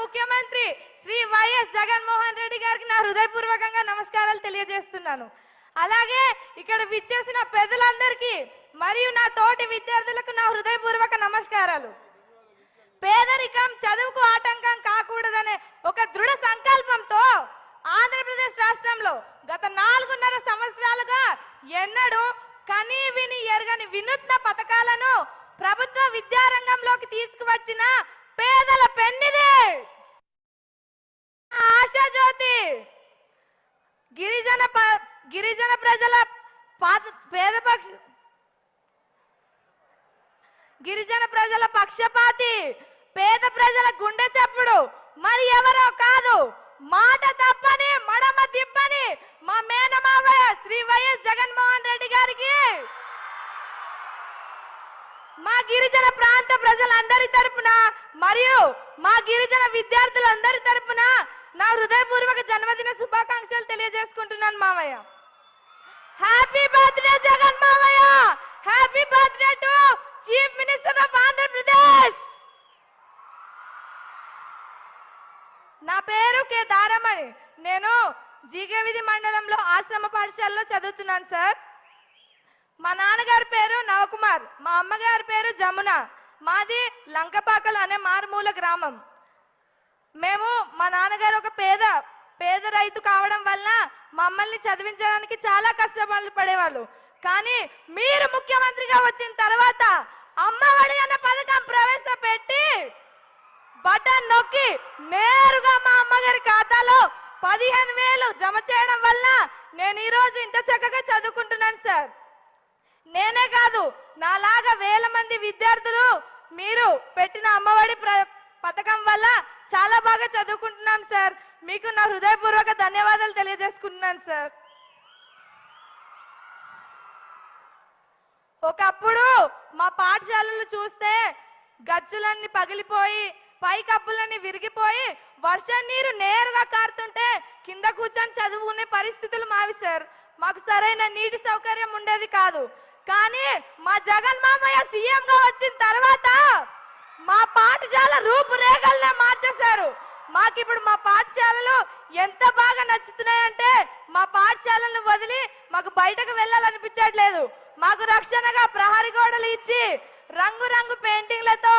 ముఖ్యమంత్రి శ్రీ వైఎస్ జగన్మోహన్ రెడ్డి గారికి నా హృదయపూర్వకంగా నమస్కారాలు తెలియజేస్తున్నాను. అలాగే ఇక్కడ విచ్చేసిన పెద్దలందరికీ మరియు నా తోటి విద్యార్థులకు నా హృదయపూర్వక నమస్కారాలు. పేదరికం చదువుకు ఆటంకం కాకూడదనే ఒక దృఢ సంకల్పంతో ఆంధ్రప్రదేశ్ రాష్ట్రంలో గత 4.5 సంవత్సరాలుగా ఎన్నడూ కనీ విని ఎరగని వినూత్న పథకాలను ప్రభుత్వ విద్యారంగంలోకి తీసుకువచ్చిన పేదల పెన్నిది ఆశాజ్యోతి. గిరిజన ప్రజల పక్షపాతి, పేద ప్రజల గుండె చప్పుడు మరి ఎవరో కాదు, మాట తప్పని మడమ తిప్పని మా మేనమావయ్య శ్రీ వైఎస్ జగన్మోహన్ రెడ్డి గారికి మా గిరిజన ప్రాంత ప్రజలందరి తరపున మరియు మా గిరిజన విద్యార్థులందరి తరపున నా హృదయపూర్వక జన్మదిన శుభాకాంక్షలు తెలియజేసుకుంటున్నాను మావయ్య. హ్యాపీ బర్త్డే జగన్ మావయ్య. Happy birthday to chief minister of Andhra Pradesh. నా పేరు కె దారమణి. నేను జీగేవిధి మండలంలో ఆశ్రమ పాఠశాలలో చదువుతున్నాను సార్. మా నాన్నగారి పేరు నవకుమార్, మా అమ్మగారి పేరు జమున. మాది లంకపాకలు అనే మారుమూల గ్రామం. మేము మా నాన్నగారు ఒక పేద రైతు కావడం వల్ల మమ్మల్ని చదివించడానికి చాలా కష్టపడి పడేవాళ్ళు. కానీ మీరు ముఖ్యమంత్రిగా వచ్చిన తర్వాత అమ్మఒడి అనే పథకం ప్రవేశపెట్టి బటన్ నొక్కి నేరుగా మా అమ్మగారి ఖాతాలో 15,000 జమ చేయడం వల్ల నేను ఈరోజు ఇంత చక్కగా చదువుకుంటున్నాను సార్. నేనే కాదు, నాలాగా వేల మంది విద్యార్థులు మీరు పెట్టిన అమ్మఒడి పథకం వల్ల చాలా బాగా చదువుకుంటున్నాం సార్. మీకు నా హృదయపూర్వక ధన్యవాదాలు తెలియజేసుకుంటున్నాను సార్. ఒకప్పుడు మా పాఠశాలలు చూస్తే గచ్చులన్నీ పగిలిపోయి పై కప్పులన్నీ విరిగిపోయి వర్షం నీరు నేరుగా కారుతుంటే కింద కూర్చొని చదువుకునే పరిస్థితులు మావి సార్. మాకు సరైన నీటి సౌకర్యం ఉండేది కాదు. కానీ మా జగన్ మామయ్య సీఎంగా వచ్చిన తర్వాత మా పాఠశాల రూపురేఖలనే మార్చేశారు. మాకిప్పుడు మా పాఠశాలలు ఎంత బాగా నచ్చుతున్నాయంటే మా పాఠశాలను వదిలి మాకు బయటకు వెళ్ళాలనిపించట్లేదు. మాకు రక్షణగా ప్రహరీ గోడలు ఇచ్చి రంగురంగు పెయింటింగ్లతో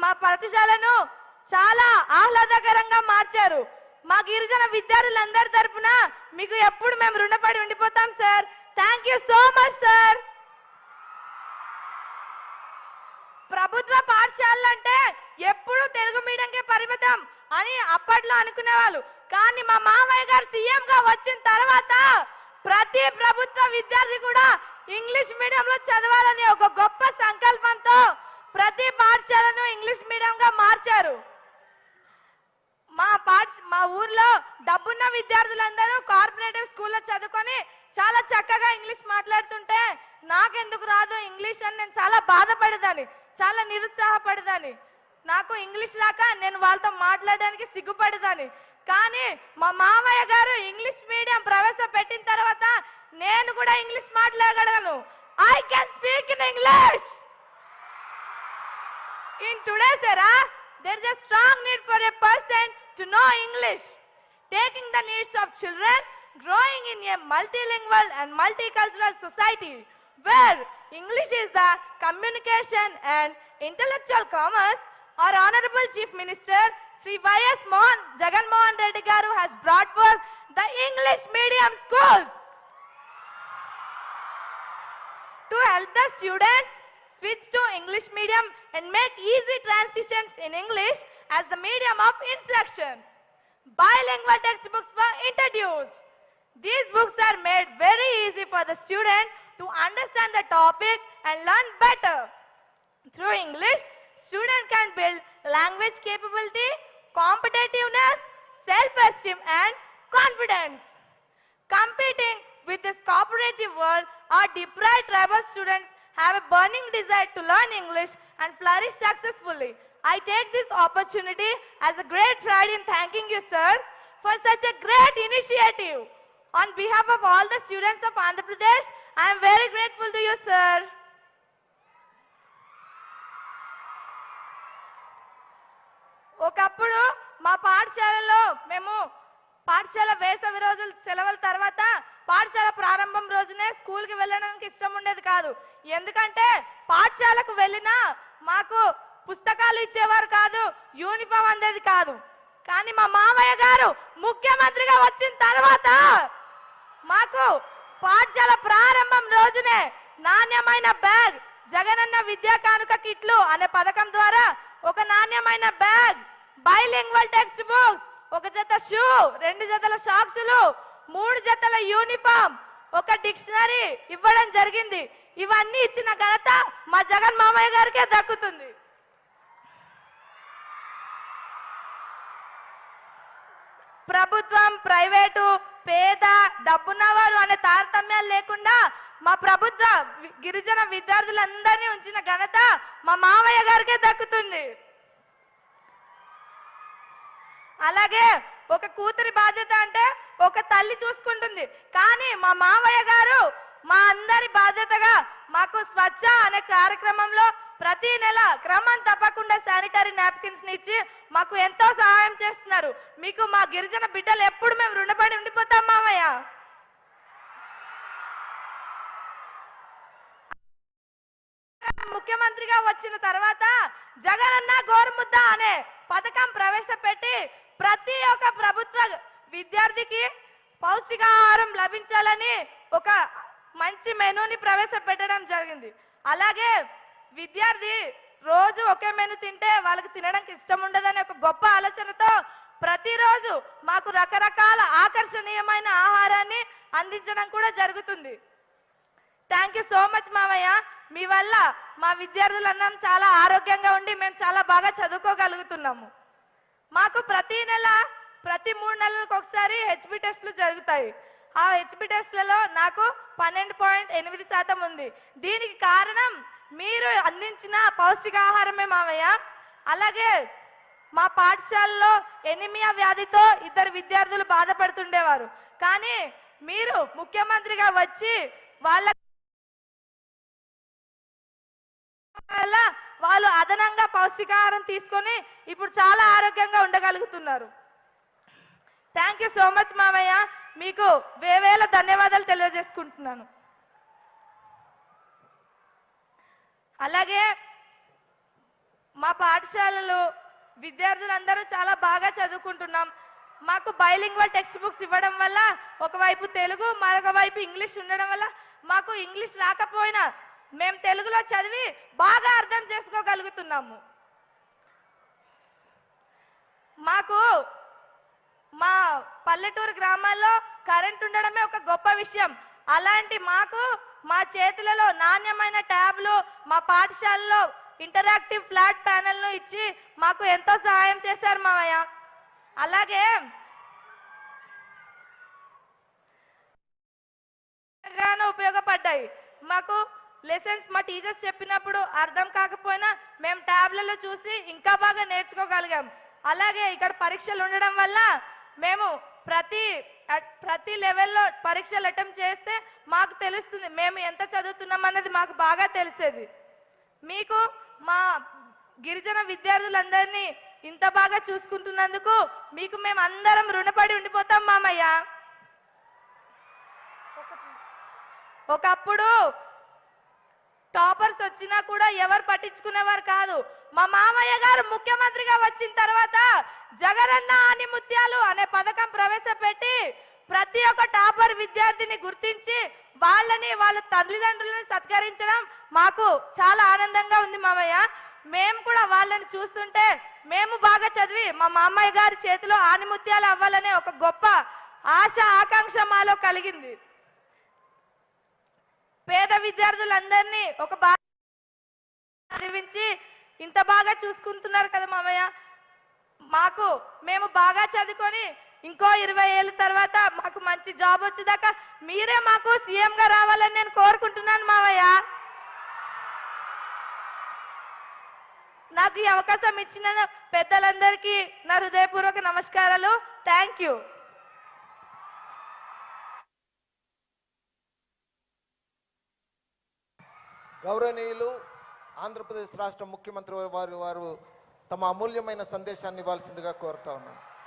మా పాఠశాలను చాలా ఆహ్లాదకరంగా మార్చారు. మా గిరిజన విద్యార్థులందరి తరపున మీకు ఎప్పుడు మేము రుణపడి ఉండిపోతాం sir. Thank you so much sir. ప్రభుత్వ పాఠశాలలు అంటే ఎప్పుడు తెలుగు మీడియంకే పరిమితం అని అప్పట్లో అనుకునేవాళ్ళు. కానీ మా మామయ్య గారు సీఎంగా వచ్చిన తర్వాత ప్రతి ప్రభుత్వ విద్యార్థి కూడా ఇంగ్లీష్ మీడియంలో చదవాలని ఒక గొప్ప సంకల్పంతో ప్రతి పాఠశాలను ఇంగ్లీష్ మీడియంగా మార్చారు. మా ఊర్లో డబ్బున్న విద్యార్థులందరూ కార్పొరేటివ్ స్కూల్లో చదువుకొని చాలా చక్కగా ఇంగ్లీష్ మాట్లాడుతుంటే నాకెందుకు రాదు ఇంగ్లీష్ అని నేను చాలా బాధపడేదాన్ని, చాలా నిరుత్సాహపడేదాన్ని. నాకు ఇంగ్లీష్ రాక నేను వాళ్ళతో మాట్లాడడానికి సిగ్గుపడేదాన్ని. కానీ మా మామయ్య గారు ఇంగ్లీష్ మీడియం ప్రవేశపెట్టిన తర్వాత నేను కూడా ఇంగ్లీష్ మాట్లాడగలను. I can speak in English. In today's era there is a strong need for a person to know English, taking the needs of children growing in a multilingual and multicultural society where English is the communication and intellectual commerce. Our Honorable Chief Minister Sri Y.S. Jagan Mohan Reddy Garu has brought forth the English medium schools to help the students switch to English medium and make easy transitions in English as the medium of instruction. Bilingual textbooks were introduced. These books are made very easy for the student to understand the topic and learn better. Through English, student can build language capability, competitiveness, self-esteem and confidence. Competing with this cooperative world, our deprived tribal students have a burning desire to learn English and flourish successfully. I take this opportunity as a great pride in thanking you, sir, for such a great initiative. On behalf of all the students of Andhra Pradesh, I am very grateful to you, sir. ఒకప్పుడు మా పాఠశాలలో మేము పాఠశాల వేసవి రోజులు సెలవుల తర్వాత పాఠశాల ప్రారంభం రోజునే స్కూల్కి వెళ్ళడానికి ఇష్టం ఉండేది కాదు. ఎందుకంటే పాఠశాలకు వెళ్ళినా మాకు పుస్తకాలు ఇచ్చేవారు కాదు, యూనిఫామ్ అందేది కాదు. కానీ మా మామయ్య గారు ముఖ్యమంత్రిగా వచ్చిన తర్వాత మాకు పాఠశాల ప్రారంభం రోజునే నాణ్యమైన బ్యాగ్, జగనన్న విద్యా కానుక కిట్లు అనే పథకం ద్వారా ఒక నాణ్యమైన బ్యాగ్, బైలింగ్వల్ టెక్స్ట్ బుక్స్, ఒక జత షూ, 2 జతల సాక్సులు, 3 జతల యూనిఫామ్, ఒక డిక్షనరీ ఇవ్వడం జరిగింది. ఇవన్నీ ఇచ్చిన ఘనత మా జగన్ మామయ్య గారికే దక్కుతుంది. ప్రభుత్వం, ప్రైవేటు, పేద, డబ్బున్నవారు అనే తారతమ్యాలు లేకుండా మా ప్రభుత్వ గిరిజన విద్యార్థులందరినీ ఉంచిన ఘనత మా మామయ్య గారికే దక్కుతుంది. అలాగే ఒక కూతురి బాధ్యత అంటే ఒక తల్లి చూసుకుంటుంది. కానీ మా మామయ్య గారు మా అందరి బాధ్యతగా మాకు స్వచ్ఛ అనే కార్యక్రమంలో ప్రతి నెల క్రమం తప్పకుండా శానిటరీ నాప్కిన్స్ ని ఇచ్చి మాకు ఎంతో సహాయం చేస్తున్నారు. మీకు మా గిరిజన బిడ్డలు ఎప్పుడు మేము రుణపడి ఉండిపోతాం మామయ్య. ముఖ్యమంత్రిగా వచ్చిన తర్వాత జగనన్న గోరుముద్ద అనే పథకం ప్రవేశపెట్టి ప్రతి ఒక్క ప్రభుత్వ విద్యార్థికి పౌష్టికాహారం లభించాలని ఒక మంచి మెనూని ప్రవేశపెట్టడం జరిగింది. అలాగే విద్యార్థి రోజు ఒకే మెను తింటే వాళ్ళకి తినడానికి ఇష్టం ఉండదనే ఒక గొప్ప ఆలోచనతో ప్రతిరోజు మాకు రకరకాల ఆకర్షణీయమైన ఆహారాన్ని అందించడం కూడా జరుగుతుంది. థ్యాంక్ యూ సో మచ్ మామయ్య. మీ వల్ల మా విద్యార్థులందరం చాలా ఆరోగ్యంగా ఉండి మేము చాలా బాగా చదువుకోగలుగుతున్నాము. మాకు ప్రతి నెల, ప్రతి 3 నెలలకు ఒకసారి హెచ్బి టెస్టులు జరుగుతాయి. ఆ హెచ్బి టెస్టులలో నాకు 12.8% ఉంది. దీనికి కారణం మీరు అందించిన పౌష్టికాహారమే మామయ్య. అలాగే మా పాఠశాలలో ఎనిమియా వ్యాధితో 2 విద్యార్థులు బాధపడుతుండేవారు. కానీ మీరు ముఖ్యమంత్రిగా వచ్చి వాళ్ళు అదనంగా పౌష్టికాహారం తీసుకొని ఇప్పుడు చాలా ఆరోగ్యంగా ఉండగలుగుతున్నారు. థ్యాంక్ యూ సో మచ్ మామయ్య. మీకు వేవేల ధన్యవాదాలు తెలియజేసుకుంటున్నాను. అలాగే మా పాఠశాలలో విద్యార్థులందరూ చాలా బాగా చదువుకుంటున్నాం. మాకు బైలింగ్వల్ టెక్స్ట్ బుక్స్ ఇవ్వడం వల్ల ఒకవైపు తెలుగు, మరొక వైపు ఇంగ్లీష్ ఉండడం వల్ల మాకు ఇంగ్లీష్ రాకపోయినా మేము తెలుగులో చదివి బాగా అర్థం చేసుకోగలుగుతున్నాము. మాకు మా పల్లెటూరు గ్రామాల్లో కరెంట్ ఉండడమే ఒక గొప్ప విషయం. అలాంటి మాకు మా చేతులలో నాణ్యమైన ట్యాబ్లు, మా పాఠశాలలో ఇంటరాక్టివ్ ఫ్లాట్ ప్యానెల్ను ఇచ్చి మాకు ఎంతో సహాయం చేశారు మామయ్య. అలాగే ఉపయోగపడ్డాయి. మాకు లెసన్స్ మా టీచర్స్ చెప్పినప్పుడు అర్థం కాకపోయినా మేము ట్యాబ్లలో చూసి ఇంకా బాగా నేర్చుకోగలిగాం. అలాగే ఇక్కడ పరీక్షలు ఉండడం వల్ల మేము ప్రతి లెవెల్లో పరీక్షలు అటెంప్ట్ చేస్తే మాకు తెలుస్తుంది మేము ఎంత చదువుతున్నాం అన్నది మాకు బాగా తెలిసేది. మీకు మా గిరిజన విద్యార్థులందరినీ ఇంత బాగా చూసుకుంటున్నందుకు మీకు మేము అందరం రుణపడి ఉండిపోతాం మామయ్య. ఒకప్పుడు టాపర్స్ వచ్చినా కూడా ఎవరు పట్టించుకునేవారు కాదు. మా మామయ్య గారు ముఖ్యమంత్రిగా వచ్చిన తర్వాత జగనన్న ఆనిముత్యాలు అనే పథకం ప్రవేశపెట్టి ప్రతి ఒక్క టాపర్ విద్యార్థిని గుర్తించి వాళ్ళని, వాళ్ళ తల్లిదండ్రులను సత్కరించడం మాకు చాలా ఆనందంగా ఉంది మామయ్య. మేము కూడా వాళ్ళని చూస్తుంటే మేము బాగా చదివి మా మామయ్య గారి చేతిలో ఆనిముత్యాలు అవ్వాలనే ఒక గొప్ప ఆశ, ఆకాంక్ష మాలో కలిగింది. పేద విద్యార్థులందరినీ ఒక బాగా చదివించి ఇంత బాగా చూసుకుంటున్నారు కదా మామయ్య. మేము బాగా చదువుకొని ఇంకో 20 ఏళ్ళ తర్వాత మాకు మంచి జాబ్ వచ్చేదాకా మీరే మాకు సీఎం గా రావాలని నేను కోరుకుంటున్నాను మామయ్య. నాకు ఈ అవకాశం ఇచ్చిన పెద్దలందరికీ నా హృదయపూర్వక నమస్కారాలు. Thank you. గౌరవనీయులు ఆంధ్రప్రదేశ్ రాష్ట్ర ముఖ్యమంత్రి వారు తమ అమూల్యమైన సందేశాన్ని ఇవ్వాల్సిందిగా కోరుతా ఉన్నాను.